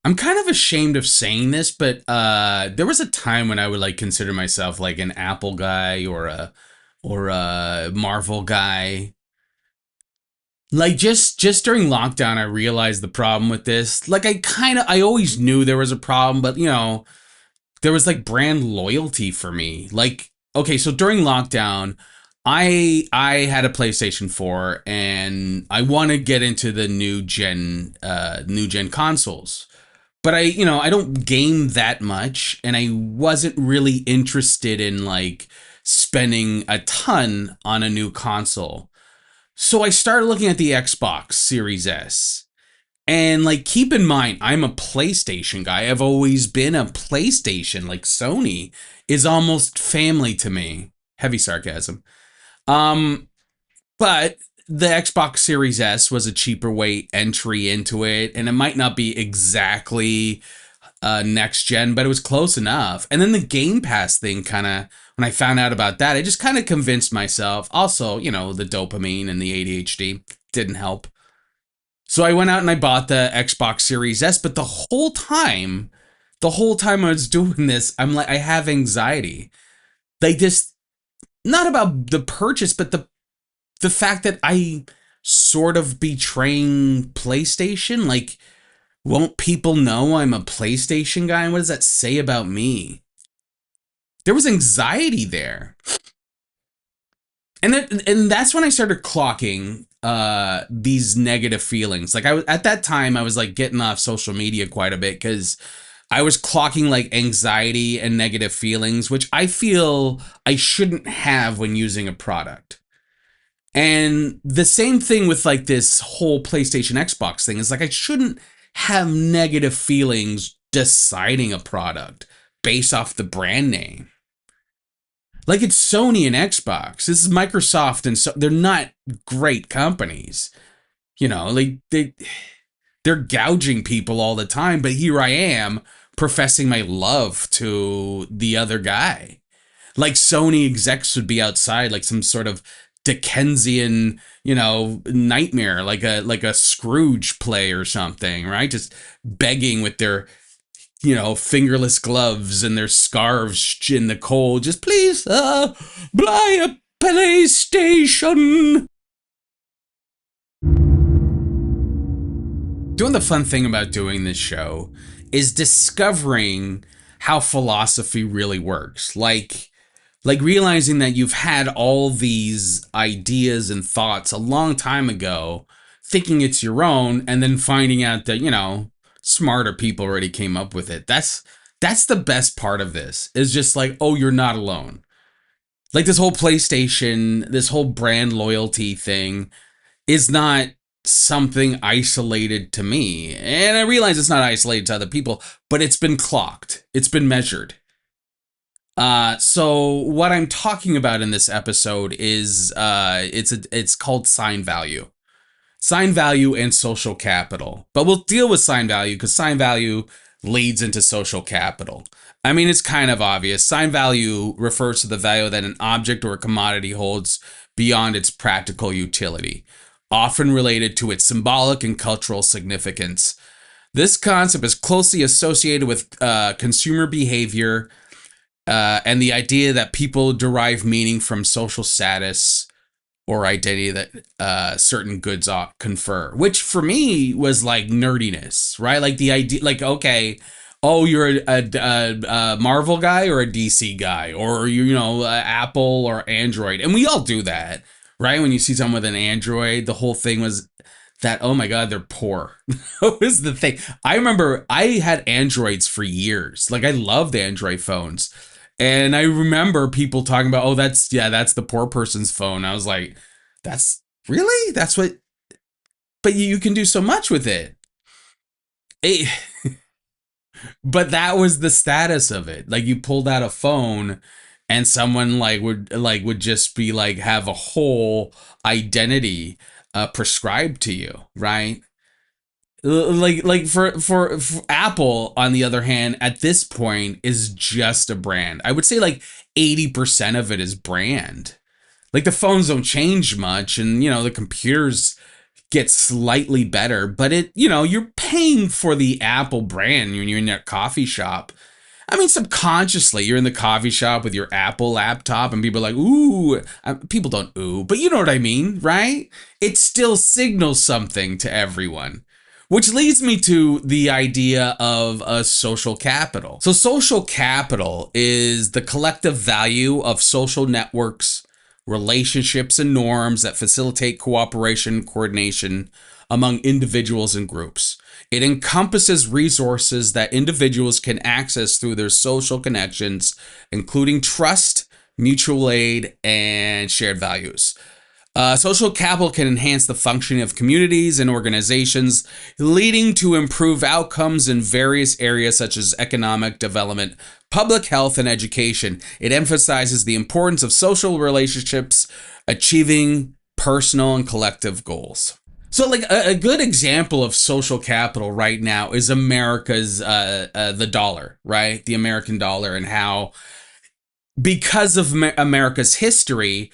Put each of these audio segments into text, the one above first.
I'm kind of ashamed of saying this, but there was a time when I would like consider myself like an Apple guy or a Marvel guy. Like just during lockdown, I realized the problem with this. Like I always knew there was a problem, but there was like brand loyalty for me. Like, okay, so during lockdown, I had a PlayStation 4 and I want to get into the new gen consoles. But I don't game that much and I wasn't really interested in like spending a ton on a new console. So I started looking at the Xbox Series S. And like keep in mind, I'm a PlayStation guy. I've always been a PlayStation. Like Sony is almost family to me. Heavy sarcasm. Um, but the Xbox Series S was a cheaper way entry into it, and it might not be exactly next gen, but it was close enough. And then the Game Pass thing kind of, when I found out about that, I just kind of convinced myself. Also, the dopamine and the ADHD didn't help. So I went out and I bought the Xbox Series S, but the whole time I was doing this, I'm like, I have anxiety. Like this, not about the purchase, but the fact that I sort of betraying PlayStation. Like, won't people know I'm a PlayStation guy? And what does that say about me? There was anxiety there. And that's when I started clocking these negative feelings. Like at that time I was like getting off social media quite a bit because I was clocking like anxiety and negative feelings, which I feel I shouldn't have when using a product. And the same thing with like this whole PlayStation Xbox thing is like I shouldn't have negative feelings deciding a product based off the brand name. Like it's Sony and Xbox. This is Microsoft, and so they're not great companies. Like they're gouging people all the time, but here I am professing my love to the other guy. Like Sony execs would be outside like some sort of Dickensian, nightmare, like a Scrooge play or something, right? Just begging with their fingerless gloves and their scarves in the cold. Just please, buy a PlayStation. Doing the fun thing about doing this show is discovering how philosophy really works. Like realizing that you've had all these ideas and thoughts a long time ago, thinking it's your own, and then finding out that, smarter people already came up with it. That's the best part of this, is just like, oh, you're not alone. Like this whole PlayStation, this whole brand loyalty thing is not something isolated to me. And I realize it's not isolated to other people, but it's been clocked. It's been measured. So what I'm talking about in this episode is it's called sign value. Sign value and social capital. But we'll deal with sign value because sign value leads into social capital. I mean, it's kind of obvious. Sign value refers to the value that an object or a commodity holds beyond its practical utility, often related to its symbolic and cultural significance. This concept is closely associated with consumer behavior and the idea that people derive meaning from social status or identity that certain goods confer, which for me was like nerdiness, right? Like the idea, like, okay, oh, you're a Marvel guy or a DC guy, or Apple or Android, and we all do that, right? When you see someone with an Android, the whole thing was that, oh my God, they're poor. That was the thing. I remember I had Androids for years. Like I loved Android phones. And I remember people talking about, oh, that's the poor person's phone. I was like, that's what, but you can do so much with it. But that was the status of it. Like you pulled out a phone and someone would just be like, have a whole identity prescribed to you, right? Like for Apple, on the other hand, at this point is just a brand. I would say like 80% of it is brand. Like the phones don't change much, and the computers get slightly better, but you're paying for the Apple brand when you're in that coffee shop. I mean, subconsciously, you're in the coffee shop with your Apple laptop and people are like, ooh, people don't ooh, but you know what I mean, right? It still signals something to everyone. Which leads me to the idea of a social capital. So social capital is the collective value of social networks, relationships, and norms that facilitate cooperation, coordination among individuals and groups. It encompasses resources that individuals can access through their social connections, including trust, mutual aid, and shared values. Social capital can enhance the functioning of communities and organizations, leading to improved outcomes in various areas such as economic development, public health, and education. It emphasizes the importance of social relationships, achieving personal and collective goals. So, like a good example of social capital right now is America's the dollar, right? The American dollar, and how because of America's history,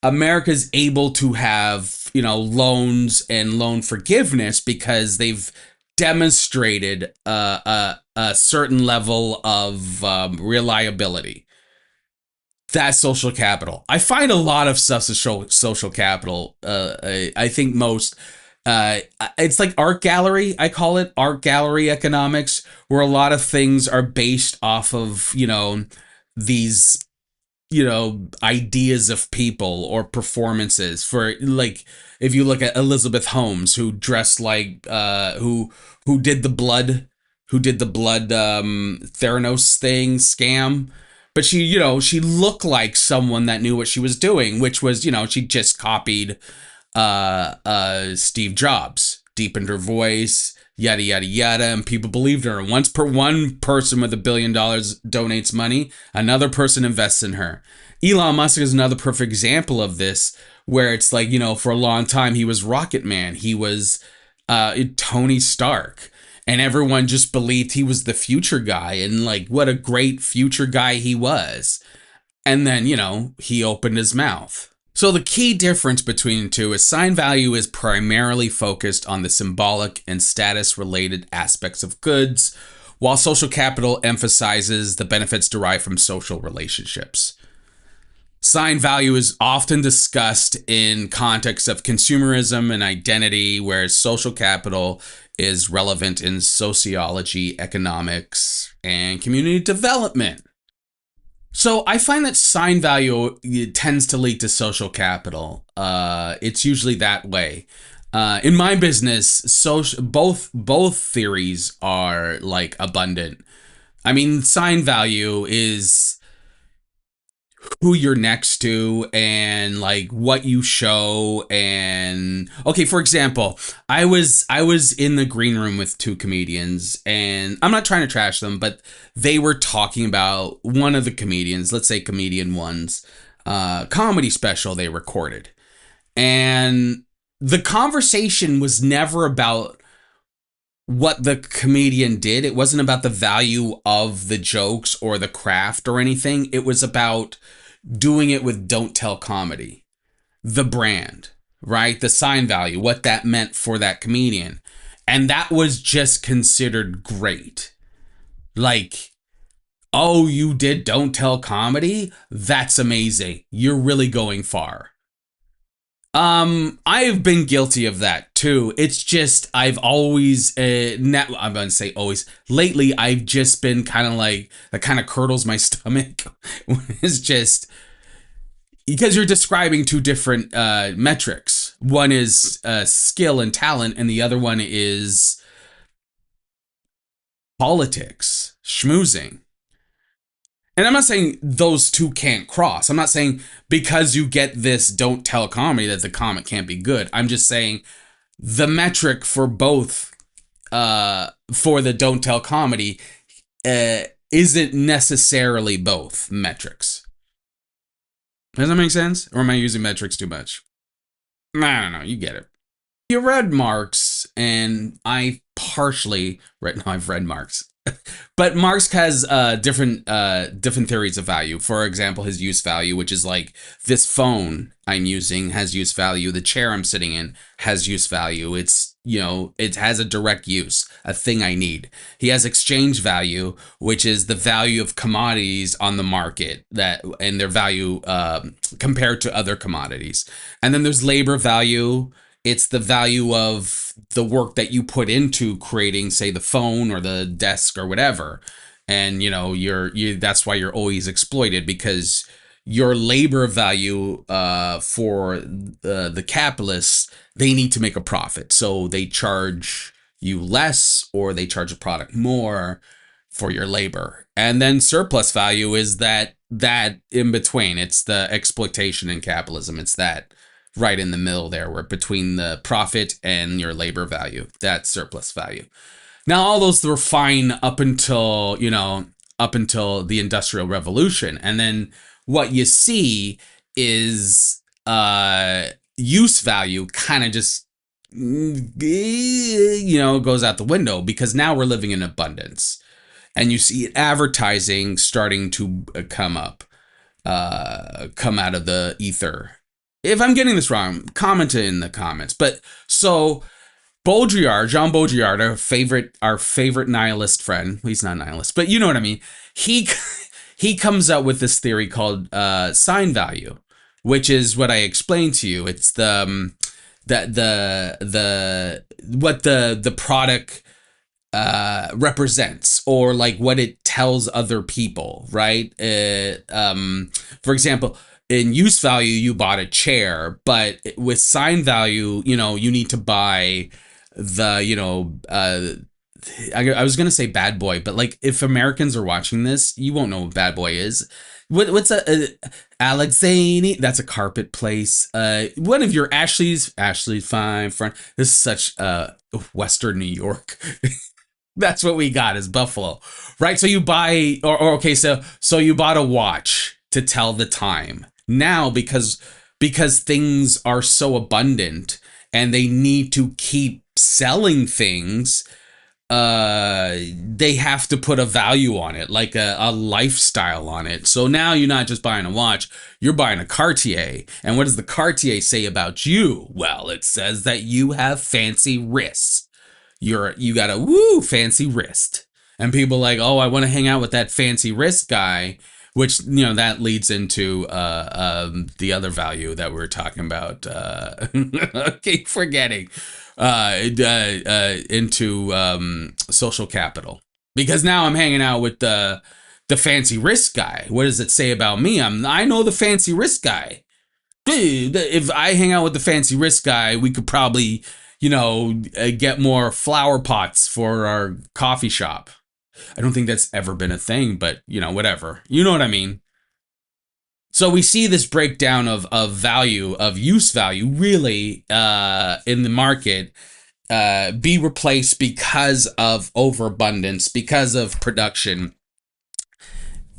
America's able to have, loans and loan forgiveness because they've demonstrated a certain level of reliability. That's social capital. I find a lot of stuff to show social capital. I think most, it's like art gallery. I call it art gallery economics, where a lot of things are based off of, these ideas of people or performances. For like, if you look at Elizabeth Holmes, who dressed like who did the blood Theranos thing scam, but she looked like someone that knew what she was doing, which was, she just copied Steve Jobs, deepened her voice, yada yada yada, and people believed her. And once one person with $1 billion donates money, another person invests in her. Elon Musk is another perfect example of this, where it's like, for a long time he was Rocket Man, he was Tony Stark, and everyone just believed he was the future guy, and like what a great future guy he was. And then, he opened his mouth. So the key difference between the two is sign value is primarily focused on the symbolic and status-related aspects of goods, while social capital emphasizes the benefits derived from social relationships. Sign value is often discussed in context of consumerism and identity, whereas social capital is relevant in sociology, economics, and community development. So I find that sign value tends to lead to social capital. It's usually that way. In my business, both theories are like abundant. I mean, sign value is who you're next to and like what you show. And okay, for example, I was in the green room with two comedians, and I'm not trying to trash them, but they were talking about one of the comedians, let's say comedian one's comedy special they recorded. And the conversation was never about what the comedian did. It wasn't about the value of the jokes or the craft or anything. It was about doing it with Don't Tell Comedy, the brand, right? The sign value, what that meant for that comedian. And that was just considered great. Like, oh, you did Don't Tell Comedy? That's amazing. You're really going far. I've been guilty of that too. It's just I've always, I'm gonna say always. Lately, I've just been kind of like that. Kind of curdles my stomach. It's just because you're describing two different metrics. One is skill and talent, and the other one is politics, schmoozing. And I'm not saying those two can't cross. I'm not saying because you get this Don't Tell Comedy that the comic can't be good. I'm just saying the metric for both, for the Don't Tell Comedy, isn't necessarily both metrics. Does that make sense? Or am I using metrics too much? I don't know. You get it. You read Marx, and I've read Marx. But Marx has different theories of value. For example, his use value, which is like this phone I'm using has use value. The chair I'm sitting in has use value. It's, it has a direct use, a thing I need. He has exchange value, which is the value of commodities on the market that and their value compared to other commodities. And then there's labor value. It's the value of the work that you put into creating, say, the phone or the desk or whatever. And that's why you're always exploited, because your labor value for the capitalists, they need to make a profit, so they charge you less or they charge a product more for your labor. And then surplus value is that in between. It's the exploitation in capitalism. It's that right in the middle there, where between the profit and your labor value, that's surplus value. Now, all those were fine up until the Industrial Revolution. And then what you see is use value kind of just goes out the window, because now we're living in abundance. And you see advertising starting to come out of the ether. If I'm getting this wrong, comment it in the comments. But so Jean Baudrillard, our favorite nihilist friend. He's not a nihilist, but you know what I mean. He comes up with this theory called sign value, which is what I explained to you. It's what the product represents, or like what it tells other people, right? For example, in use value, you bought a chair, but with sign value, you need to buy I was gonna say Bad Boy, but like if Americans are watching this, you won't know what Bad Boy is. What's Alexani? That's a carpet place. One of your Ashley's fine front. This is such Western New York. That's what we got is Buffalo, right? So you buy, or okay, so you bought a watch to tell the time. Now, because things are so abundant and they need to keep selling things, they have to put a value on it, like a lifestyle on it. So now you're not just buying a watch, you're buying a Cartier. And what does the Cartier say about you? Well, it says that you have fancy wrists. You got a fancy wrist. And people are like, oh, I want to hang out with that fancy wrist guy, which, that leads into the other value that we're talking about. I keep forgetting. Into social capital, because now I'm hanging out with the fancy wrist guy. What does it say about me? I know the fancy wrist guy. Dude, if I hang out with the fancy wrist guy, we could probably, get more flower pots for our coffee shop. I don't think that's ever been a thing, but whatever. You know what I mean? So we see this breakdown of value, of use value, really in the market be replaced because of overabundance, because of production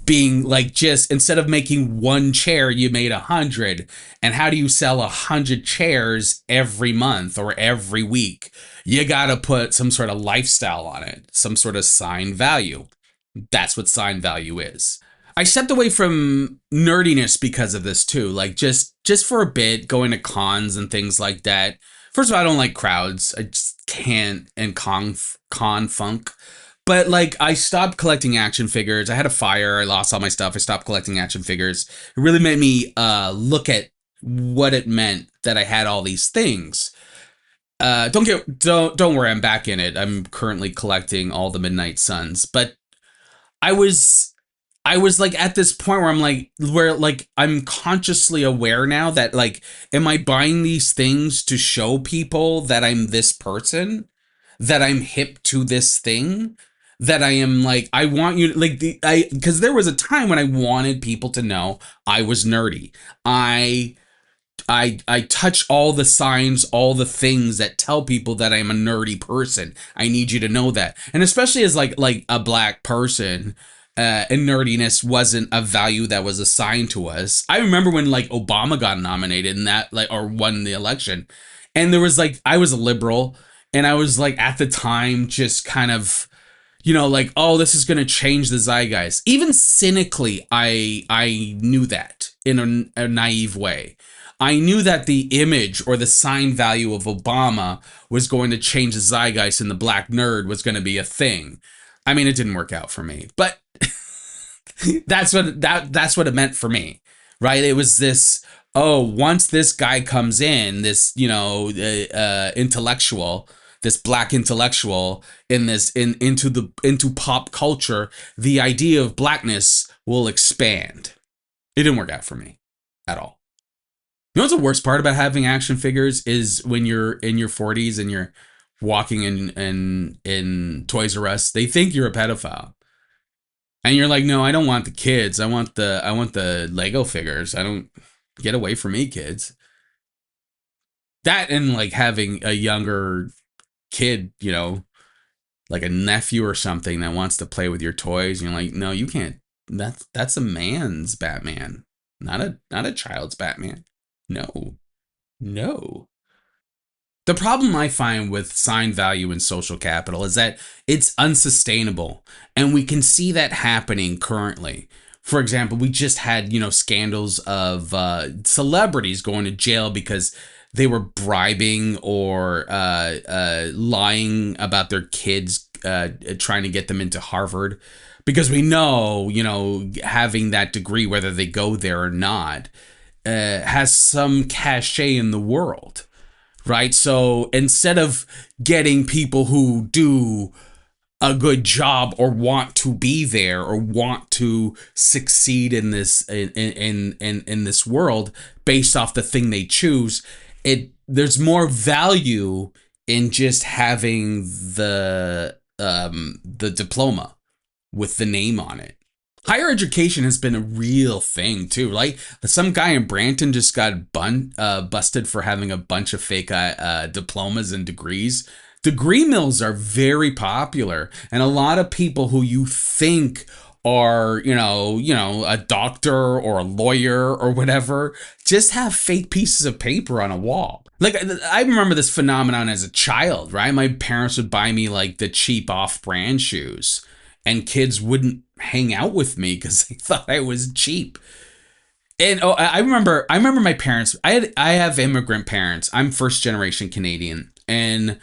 being like, just instead of making one chair, you made 100. And how do you sell 100 chairs every month or every week? You got to put some sort of lifestyle on it, some sort of sign value. That's what sign value is. I stepped away from nerdiness because of this too. Like just for a bit, going to cons and things like that. First of all, I don't like crowds. I just can't, and con funk. But like, I stopped collecting action figures. I had a fire. I lost all my stuff. I stopped collecting action figures. It really made me look at what it meant that I had all these things. Don't worry, I'm back in it. I'm currently collecting all the Midnight Suns. But I was like at this point where I'm consciously aware now that like, am I buying these things to show people that I'm this person, that I'm hip to this thing, that I am like, I want you like because there was a time when I wanted people to know I was nerdy. I touch all the signs, all the things that tell people that I'm a nerdy person. I need you to know that. And especially as like a black person, and nerdiness wasn't a value that was assigned to us. I remember when like Obama got nominated and that or won the election, and there was like, I was a liberal, and I was like at the time just kind of Like, oh, this is going to change the zeitgeist. Even cynically, I knew that in a naive way. I knew that the image or the sign value of Obama was going to change the zeitgeist and the black nerd was going to be a thing. I mean, it didn't work out for me, but that's what it meant for me, right? It was this, oh, once this guy comes in, this intellectual, this black intellectual into pop culture, the idea of blackness will expand. It didn't work out for me at all. You know what's the worst part about having action figures is when you're in your 40s and you're walking in Toys R Us, they think you're a pedophile. And you're like, no, I don't want the kids. I want the Lego figures. I don't get away from me, kids. That and like having a younger kid, like a nephew or something that wants to play with your toys. And you're like, no, you can't. That's a man's Batman, not a child's Batman. No, no. The problem I find with sign value and social capital is that it's unsustainable. And we can see that happening currently. For example, we just had, scandals of celebrities going to jail because they were bribing or lying about their kids, trying to get them into Harvard. Because we know, having that degree, whether they go there or not, has some cachet in the world. Right. So instead of getting people who do a good job or want to be there or want to succeed in this in this world based off the thing they choose, there's more value in just having the diploma with the name on it. Higher education has been a real thing too. Like some guy in Branton just got busted for having a bunch of fake diplomas and degrees. Degree mills are very popular, and a lot of people who you think are, a doctor or a lawyer or whatever, just have fake pieces of paper on a wall. Like, I remember this phenomenon as a child, right? My parents would buy me like the cheap off-brand shoes, and kids wouldn't hang out with me because they thought I was cheap. And I remember my parents. I have immigrant parents. I'm first generation Canadian, and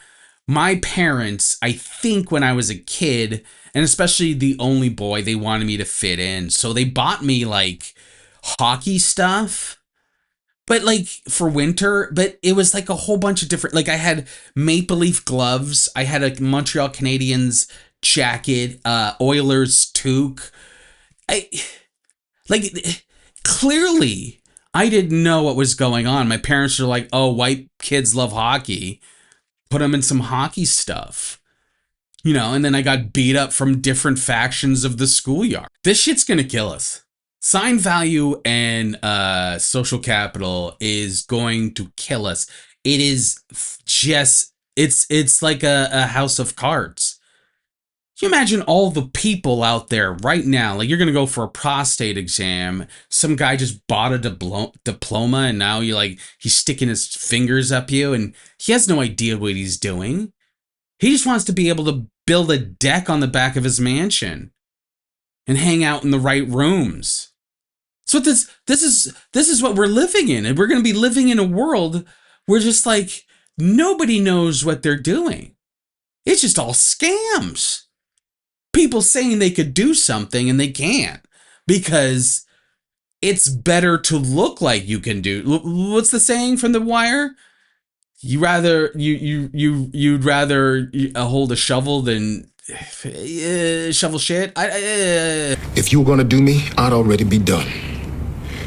my parents, I think when I was a kid, and especially the only boy, they wanted me to fit in, so they bought me like hockey stuff. But like for winter, but it was like a whole bunch of different, like I had Maple Leaf gloves. I had a Montreal Canadiens jacket, Oilers toque. Clearly I didn't know what was going on. My parents were like, oh, white kids love hockey. Put them in some hockey stuff. And then I got beat up from different factions of the schoolyard. This shit's gonna kill us. Sign value and social capital is going to kill us. It is just, it's like a house of cards. Can you imagine all the people out there right now? Like, you're going to go for a prostate exam. Some guy just bought a diploma, and now he's sticking his fingers up you, and he has no idea what he's doing. He just wants to be able to build a deck on the back of his mansion and hang out in the right rooms. So this is what we're living in, and we're going to be living in a world where just like nobody knows what they're doing. It's just all scams. People saying they could do something and they can't because it's better to look like you can do. What's the saying from The Wire? You'd rather hold a shovel than shovel shit. If you were gonna do me, I'd already be done.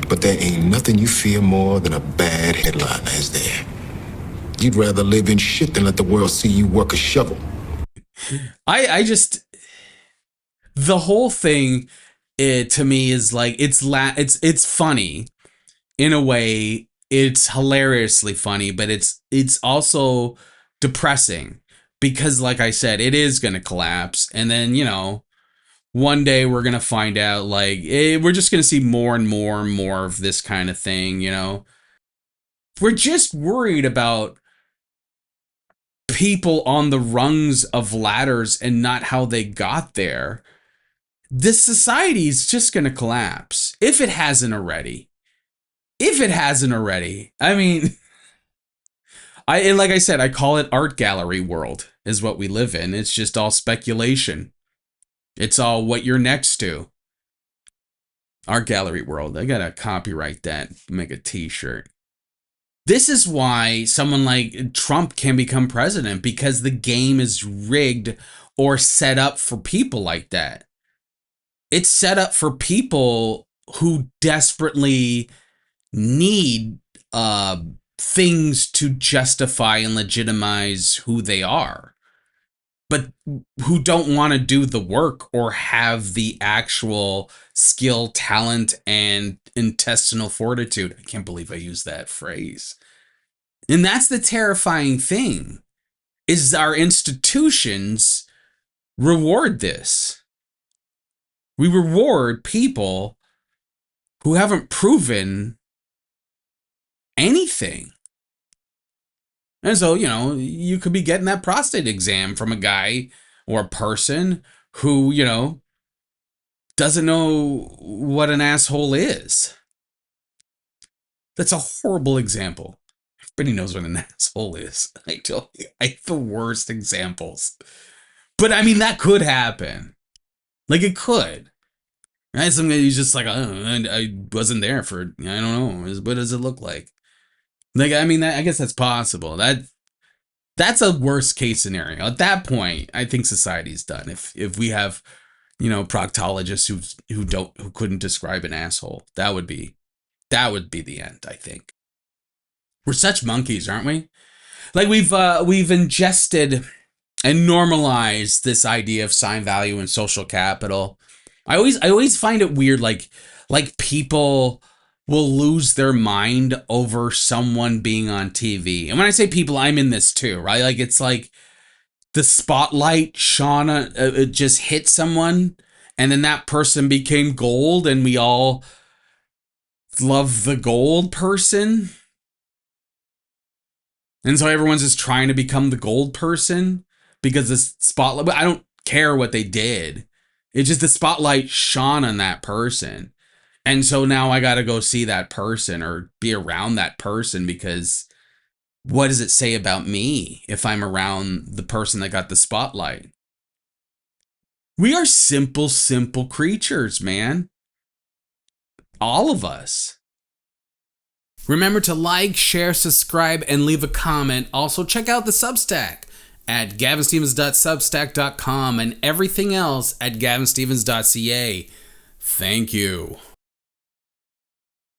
But there ain't nothing you fear more than a bad headline, is there? You'd rather live in shit than let the world see you work a shovel. The whole thing, to me, is like it's funny in a way. It's hilariously funny, but it's also depressing because, like I said, it is going to collapse, and then one day we're going to find out we're just going to see more and more and more of this kind of thing. We're just worried about people on the rungs of ladders and not how they got there, this society is just going to collapse if it hasn't already. If it hasn't already. I mean, like I said, I call it art gallery world is what we live in. It's just all speculation. It's all what you're next to. Art gallery world. I gotta copyright that, make a t-shirt. This is why someone like Trump can become president, because the game is rigged or set up for people like that. It's set up for people who desperately need things to justify and legitimize who they are, but who don't want to do the work or have the actual skill, talent, and intestinal fortitude. I can't believe I used that phrase. And that's the terrifying thing, is our institutions reward this. We reward people who haven't proven anything. And so, you could be getting that prostate exam from a guy or a person who, doesn't know what an asshole is. That's a horrible example. Everybody knows what an asshole is. I tell you, I have the worst examples. But I mean, that could happen. Like, it could. Right? Some guy who's just like, I wasn't there for, I don't know. What does it look like? Like, I mean, I guess that's possible. That's a worst case scenario. At that point, I think society's done. If we have, proctologists who couldn't describe an asshole, that would be the end, I think. We're such monkeys, aren't we? Like, we've ingested and normalized this idea of sign value and social capital. I always find it weird, like people will lose their mind over someone being on TV. And when I say people, I'm in this too, right? Like, it's like the spotlight shone it just hit someone, and then that person became gold, and we all love the gold person. And so everyone's just trying to become the gold person because the spotlight, I don't care what they did. It's just the spotlight shone on that person. And so now I got to go see that person or be around that person, because what does it say about me if I'm around the person that got the spotlight? We are simple creatures, man. All of us. Remember to like, share, subscribe, and leave a comment. Also, check out the Substack at gavinstevens.substack.com and everything else at gavinstevens.ca. Thank you.